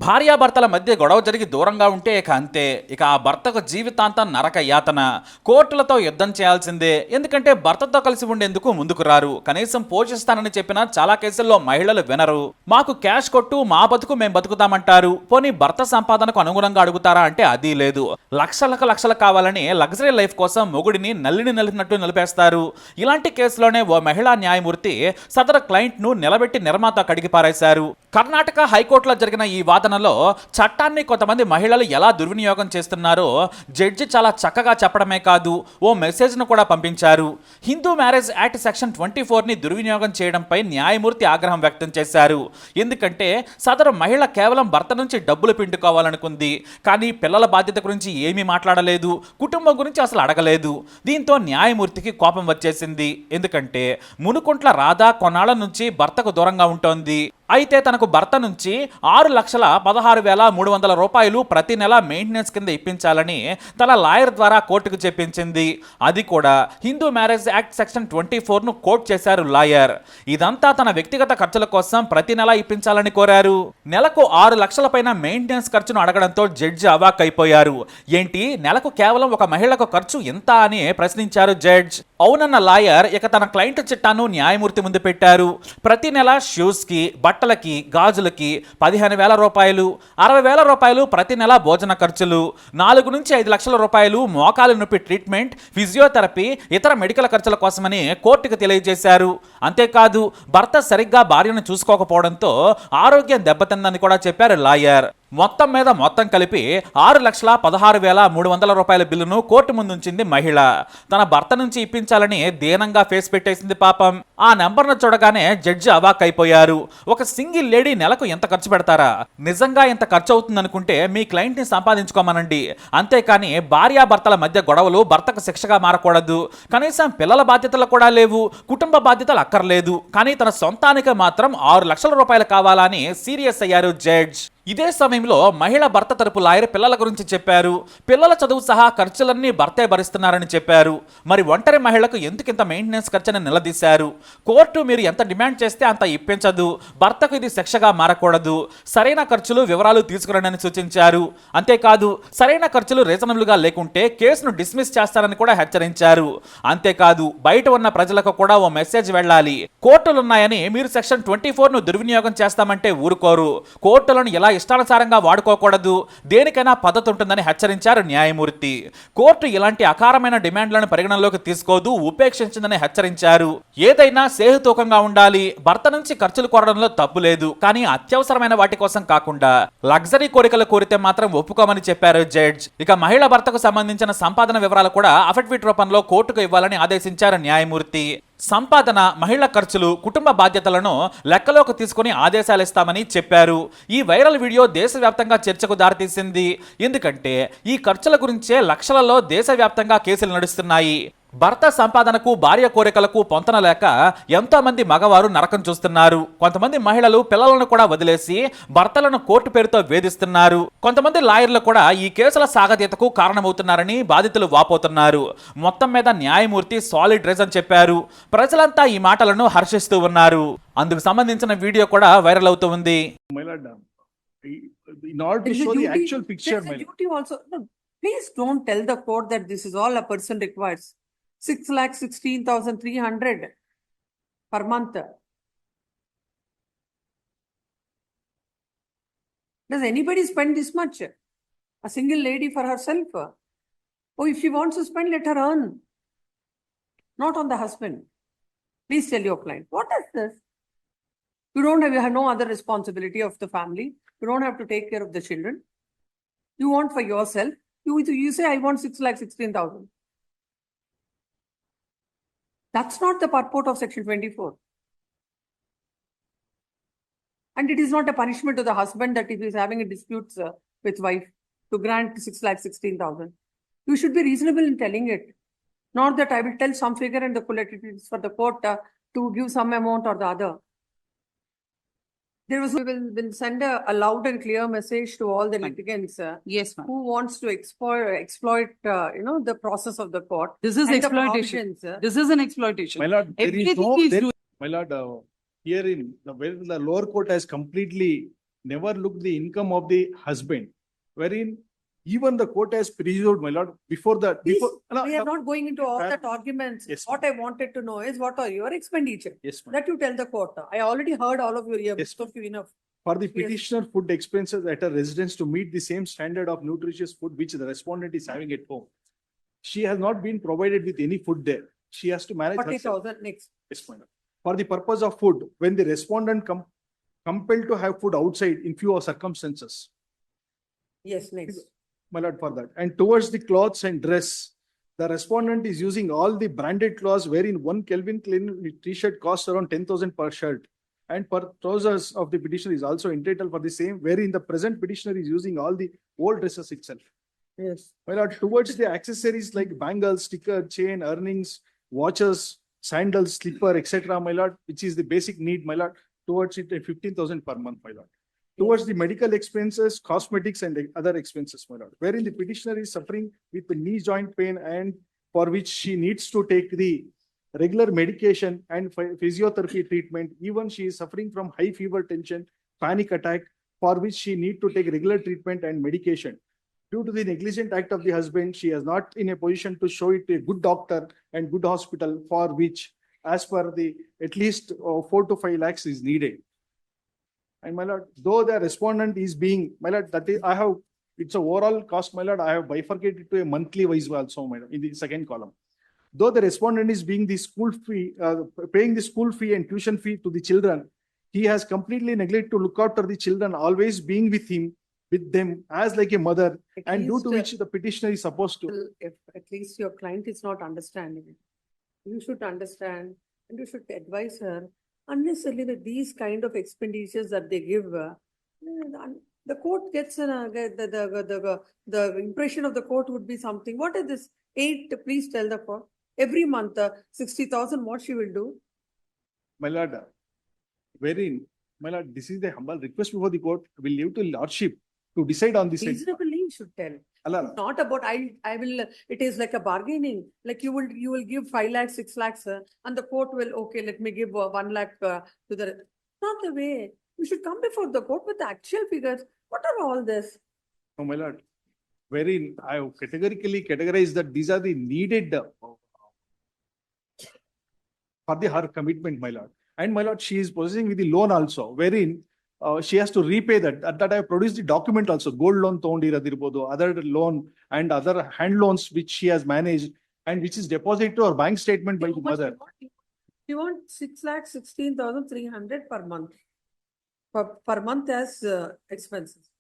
భార్యాభర్తల మధ్య గొడవ జరిగి దూరంగా ఉంటే ఇక అంతే. ఇక ఆ భర్తకు జీవితాంతం నరక యాతన. కోర్టులతో యుద్ధం చేయాల్సిందే. ఎందుకంటే భర్తతో కలిసి ఉండేందుకు ముందుకు రారు. కనీసం పోషిస్తానని చెప్పినా చాలా కేసుల్లో మహిళలు వినరు. మాకు క్యాష్ కొట్టు, మా బతుకు మేము బతుకుతామంటారు. పోనీ భర్త సంపాదనకు అనుగుణంగా అడుగుతారా అంటే అది లేదు. లక్షలు కావాలని లగ్జరీ లైఫ్ కోసం మొగుడిని నల్లిని నలిపినట్టు నిలిపేస్తారు. ఇలాంటి కేసులోనే ఓ మహిళా న్యాయమూర్తి సదరు క్లయింట్ ను నిలబెట్టి నిర్మాత కడిగి పారేశారు. కర్ణాటక హైకోర్టులో జరిగిన ఈ వాదనలో చట్టాన్ని కొంతమంది మహిళలు ఎలా దుర్వినియోగం చేస్తున్నారో జడ్జి చాలా చక్కగా చెప్పడమే కాదు, ఓ మెసేజ్ను కూడా పంపించారు. హిందూ మ్యారేజ్ యాక్ట్ సెక్షన్ 24ని దుర్వినియోగం చేయడంపై న్యాయమూర్తి ఆగ్రహం వ్యక్తం చేశారు. ఎందుకంటే సదరు మహిళ కేవలం భర్త నుంచి డబ్బులు పిండుకోవాలనుకుంది, కానీ పిల్లల బాధ్యత గురించి ఏమీ మాట్లాడలేదు, కుటుంబం గురించి అసలు అడగలేదు. దీంతో న్యాయమూర్తికి కోపం వచ్చేసింది. ఎందుకంటే మునుకుంట్ల రాధా కొన్నాళ్ల నుంచి భర్తకు దూరంగా ఉంటోంది. అయితే తనకు భర్త నుంచి 6,16,300 రూపాయలు ప్రతి నెల మెయింటెనెన్స్ కింద ఇప్పించాలని తన లాయర్ ద్వారా కోర్టుకు చెప్పించింది. అది కూడా హిందూ మ్యారేజ్ యాక్ట్ సెక్షన్ 24ను కోట్ చేశారు లాయర్. ఇదంతా తన వ్యక్తిగత ఖర్చుల కోసం ప్రతి నెల ఇప్పించాలని కోరారు. నెలకు 6 లక్షల పైన మెయింటెనెన్స్ ఖర్చును అడగడంతో జడ్జి అవాక్ అయిపోయారు. ఏంటి, నెలకు కేవలం ఒక మహిళకు ఖర్చు ఎంత అని ప్రశ్నించారు జడ్జ్. అవునన్న లాయర్ ఇక తన క్లయింట్ చిట్టాను న్యాయమూర్తి ముందు పెట్టారు. ప్రతి నెల షూస్ కి, బట్టలకి, గాజులకి 15,000 రూపాయలు, 60,000 రూపాయలు ప్రతి నెల భోజన ఖర్చులు, 4 నుంచి 5 లక్షల రూపాయలు మోకాలు నొప్పి ట్రీట్మెంట్, ఫిజియోథెరపీ, ఇతర మెడికల్ ఖర్చుల కోసమని కోర్టుకు తెలియజేశారు. అంతేకాదు భర్త సరిగ్గా భార్యను చూసుకోకపోవడంతో ఆరోగ్యం దెబ్బతిందని కూడా చెప్పారు లాయర్. మొత్తం మీద మొత్తం కలిపి 6,16,300 రూపాయల బిల్లును కోర్టు ముందుంచింది మహిళ. తన భర్త నుంచి ఇప్పించాలని దీనంగా ఫేస్ పెట్టేసింది పాపం. ఆ నెంబర్ను చూడగానే జడ్జి అవాక్ అయిపోయారు. ఒక సింగిల్ లేడీ నెలకు ఎంత ఖర్చు పెడతారా? నిజంగా ఇంత ఖర్చు అవుతుందనుకుంటే మీ క్లయింట్ ని సంపాదించుకోమనండి. అంతేకాని భార్యాభర్తల మధ్య గొడవలు భర్తకు శిక్షగా మారకూడదు. కనీసం పిల్లల బాధ్యతలు కూడా లేవు, కుటుంబ బాధ్యతలు అక్కర్లేదు, కానీ తన సొంతానికి మాత్రం 6 లక్షల రూపాయలు కావాలని సీరియస్ అయ్యారు జడ్జ్. ఇదే సమయంలో మహిళ భర్త తరపు లాయర్ పిల్లల గురించి చెప్పారు. పిల్లల చదువు సహా ఖర్చులన్నీ భర్తే భరిస్తున్నారని చెప్పారు. మరి ఒంటరి మహిళకు ఎందుకు ఇంత మెయింటెనెన్స్ ఖర్చుని నిలదీశారు. కోర్టు మీరు ఎంత డిమాండ్ చేస్తే అంత ఇప్పించదు, భర్తకు ఇది శిక్షగా మారకూడదు, సరైన ఖర్చులు వివరాలు తీసుకురండి సూచించారు. అంతేకాదు సరైన ఖర్చులు రీజనబుల్గా లేకుంటే కేసును డిస్మిస్ చేస్తారని కూడా హెచ్చరించారు. అంతేకాదు బయట ఉన్న ప్రజలకు కూడా ఓ మెసేజ్ వెళ్ళాలి. కోర్టులున్నాయని మీరు సెక్షన్ 24ను దుర్వినియోగం చేస్తామంటే ఊరుకోరు. కోర్టులను ఎలా ఇష్టానుసారంగా వాడుకోకూడదు, దేనికైనా పద్ధతి ఉంటుందని హెచ్చరించారు న్యాయమూర్తి. కోర్టు ఇలాంటి అకారమైన డిమాండ్లను పరిగణనలోకి తీసుకోదు, ఉపేక్షించిందని హెచ్చరించారు. ఏదైనా సేహుతూకంగా ఉండాలి. భర్త నుంచి ఖర్చులు కోరడంలో తప్పు లేదు, కానీ అత్యవసరమైన వాటి కోసం కాకుండా లగ్జరీ కోరికలు కోరితే మాత్రం ఒప్పుకోమని చెప్పారు జడ్జ్. ఇక మహిళ భర్తకు సంబంధించిన సంపాదన వివరాలు కూడా అఫిడవిట్ రూపంలో కోర్టుకు ఇవ్వాలని ఆదేశించారు న్యాయమూర్తి. సంపాదన, మహిళ ఖర్చులు, కుటుంబ బాధ్యతలను లెక్కలోకి తీసుకుని ఆదేశాలిస్తామని చెప్పారు. ఈ వైరల్ వీడియో దేశవ్యాప్తంగా చర్చకు దారితీసింది. ఎందుకంటే ఈ ఖర్చుల గురించే లక్షలలో దేశవ్యాప్తంగా కేసులు నడుస్తున్నాయి. భర్త సంపాదనకు, భార్య కోరికలకు పొంతన లేక ఎంతో మంది మగవారు నరకం చూస్తున్నారు. కొంతమంది మహిళలు పిల్లలను కూడా వదిలేసి భర్తలను కోర్టు పేరుతో వేధిస్తున్నారు. కొంతమంది లాయర్లు కూడా ఈ కేసుల సాగతీతకు కారణమవుతున్నారని బాధితులు వాపోతున్నారు. మొత్తం మీద న్యాయమూర్తి సాలిడ్ రీజన్ చెప్పారు. ప్రజలంతా ఈ మాటలను హర్షిస్తూ ఉన్నారు. అందుకు సంబంధించిన వీడియో కూడా వైరల్ అవుతూ ఉంది. In order to show the actual picture, there's a duty also. No, please don't tell the court that this is all a person requires. 6,16,300 per month. Does anybody spend this much? A single lady for herself? Oh, if she wants to spend, let her earn. Not on the husband. Please tell your client. What is this? You have no other responsibility of the family. You don't have to take care of the children. You want for yourself. You say, I want 6,16,000. That's not the purport of section 24. And it is not a punishment to the husband that if he is having a dispute with wife to grant 6,16,000. You should be reasonable in telling it. Not that I will tell some figure and it is for the court to give some amount or the other. We will send a loud and clear message to all the litigants Yes, ma'am. who wants to exploit the process of the court. This is and the exploitation. provisions. This is an exploitation. my lord, there is Everything no, is there, doing- my lord, here in the lower court has completely never looked the income of the husband, wherein even the court has presumed, my lord, before that, Please, before. No, we are no. not going into all Ma'am. that arguments. Yes, What I wanted to know is what are your expenditure? Yes, ma'am. That you tell the court. I already heard all of your ears, Yes, of you enough. For the Yes. petitioner food expenses at her residence to meet the same standard of nutritious food which the respondent is having at home. She has not been provided with any food there. She has to manage herself. 40,000 next. Yes, madam. For the purpose of food, when the respondent compelled to have food outside in few circumstances, Yes, next. my lord, for that. And towards the clothes and dress, the respondent is using all the branded clothes wherein one Calvin Klein t-shirt costs around 10,000 per shirt. And per trousers of the petitioner is also entitled for the same, wherein the present petitioner is using all the old dresses itself. Yes. My lord, towards the accessories like bangles, sticker, chain, earrings, watches, sandals, slipper, etc., my lord, which is the basic need, my lord, towards it 15,000 per month, my lord. Towards the medical expenses, cosmetics and other expenses, my lord, wherein the petitioner is suffering with the knee joint pain and for which she needs to take the regular medication and physiotherapy treatment. Even she is suffering from high fever, tension, panic attack, for which she need to take regular treatment and medication. Due to the negligent act of the husband, she is not in a position to show it to a good doctor and good hospital, for which, as per the at least 4 to 5 lakhs is needed. And my lord, though the respondent is being, my lord, that is, I have, it's a overall cost, my lord, I have bifurcated to a monthly wise also, my lord, in the second column. Though the respondent is being the school fee, paying the school fee and tuition fee to the children, he has completely neglected to look after the children, always being with them as like a mother, At and due least, to which the petitioner is supposed to. If at least your client is not understanding it, you should understand and you should advise her unnecessarily with these kind of expenditures that they give. The court gets the impression of the court would be something. What is this? 8, please tell the court. Every month, 60,000, what she will do? My lord, wherein, my lord, this is the humble request before the court, will leave to lordship to decide on this. Reasonably, you should tell. Allah, Not about I will, it is like a bargaining, like you will give 5 lakhs, 6 lakhs, and the court will, okay, let me give 1 lakh to the, not the way. You should come before the court with the actual figures. What are all this? no, my lord, wherein I have categorically categorized that these are the needed for her commitment, my lord. And my lord, she is possessing with the loan also, wherein she has to repay that. At that I have produced the document also, gold loan toondiradirbhodu, other loan and other hand loans which she has managed and which is deposited to her bank statement by the mother. You want 6,16,300 per month. Per month as expenses.